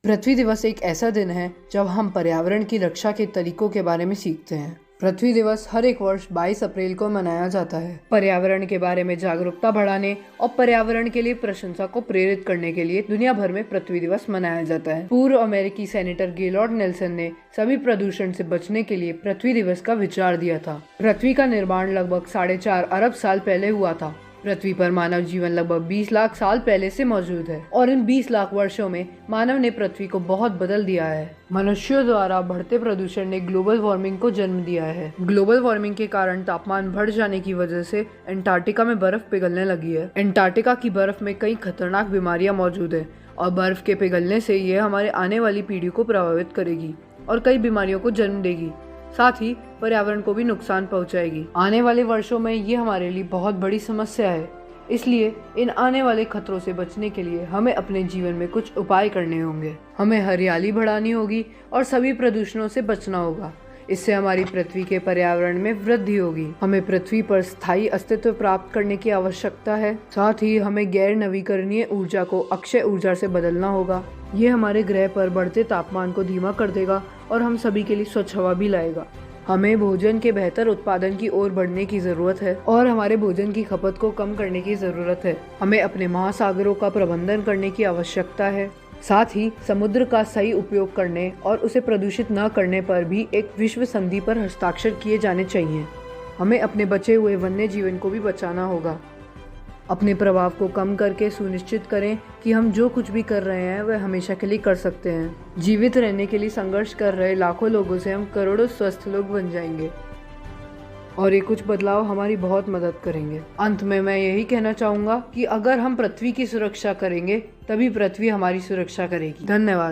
पृथ्वी दिवस एक ऐसा दिन है जब हम पर्यावरण की रक्षा के तरीकों के बारे में सीखते हैं। पृथ्वी दिवस हर एक वर्ष 22 अप्रैल को मनाया जाता है। पर्यावरण के बारे में जागरूकता बढ़ाने और पर्यावरण के लिए प्रशंसा को प्रेरित करने के लिए दुनिया भर में पृथ्वी दिवस मनाया जाता है। पूर्व अमेरिकी सेनेटर गेलॉर्ड नेल्सन ने सभी प्रदूषण से बचने के लिए पृथ्वी दिवस का विचार दिया था। पृथ्वी का निर्माण लगभग 4.5 अरब साल पहले हुआ था। पृथ्वी पर मानव जीवन लगभग 20 लाख साल पहले से मौजूद है और इन 20 लाख वर्षों में मानव ने पृथ्वी को बहुत बदल दिया है। मनुष्यों द्वारा बढ़ते प्रदूषण ने ग्लोबल वार्मिंग को जन्म दिया है। ग्लोबल वार्मिंग के कारण तापमान बढ़ जाने की वजह से अंटार्कटिका में बर्फ पिघलने लगी है। अंटार्कटिका की बर्फ में कई खतरनाक बीमारियां मौजूद है और बर्फ के पिघलने से यह हमारे आने वाली पीढ़ी को प्रभावित करेगी और कई बीमारियों को जन्म देगी, साथ ही पर्यावरण को भी नुकसान पहुंचाएगी। आने वाले वर्षों में ये हमारे लिए बहुत बड़ी समस्या है, इसलिए इन आने वाले खतरों से बचने के लिए हमें अपने जीवन में कुछ उपाय करने होंगे। हमें हरियाली बढ़ानी होगी और सभी प्रदूषणों से बचना होगा। इससे हमारी पृथ्वी के पर्यावरण में वृद्धि होगी। हमें पृथ्वी पर स्थायी अस्तित्व प्राप्त करने की आवश्यकता है। साथ ही हमें गैर नवीकरणीय ऊर्जा को अक्षय ऊर्जा से बदलना होगा। ये हमारे ग्रह पर बढ़ते तापमान को धीमा कर देगा और हम सभी के लिए स्वच्छ हवा भी लाएगा। हमें भोजन के बेहतर उत्पादन की ओर बढ़ने की जरूरत है और हमारे भोजन की खपत को कम करने की जरूरत है। हमें अपने महासागरों का प्रबंधन करने की आवश्यकता है। साथ ही समुद्र का सही उपयोग करने और उसे प्रदूषित न करने पर भी एक विश्व संधि पर हस्ताक्षर किए जाने चाहिए। हमें अपने बचे हुए वन्य जीवन को भी बचाना होगा। अपने प्रभाव को कम करके सुनिश्चित करें कि हम जो कुछ भी कर रहे हैं वह हमेशा के लिए कर सकते हैं। जीवित रहने के लिए संघर्ष कर रहे लाखों लोगों से हम करोड़ों स्वस्थ लोग बन जाएंगे और ये कुछ बदलाव हमारी बहुत मदद करेंगे। अंत में मैं यही कहना चाहूँगा कि अगर हम पृथ्वी की सुरक्षा करेंगे तभी पृथ्वी हमारी सुरक्षा करेगी। धन्यवाद।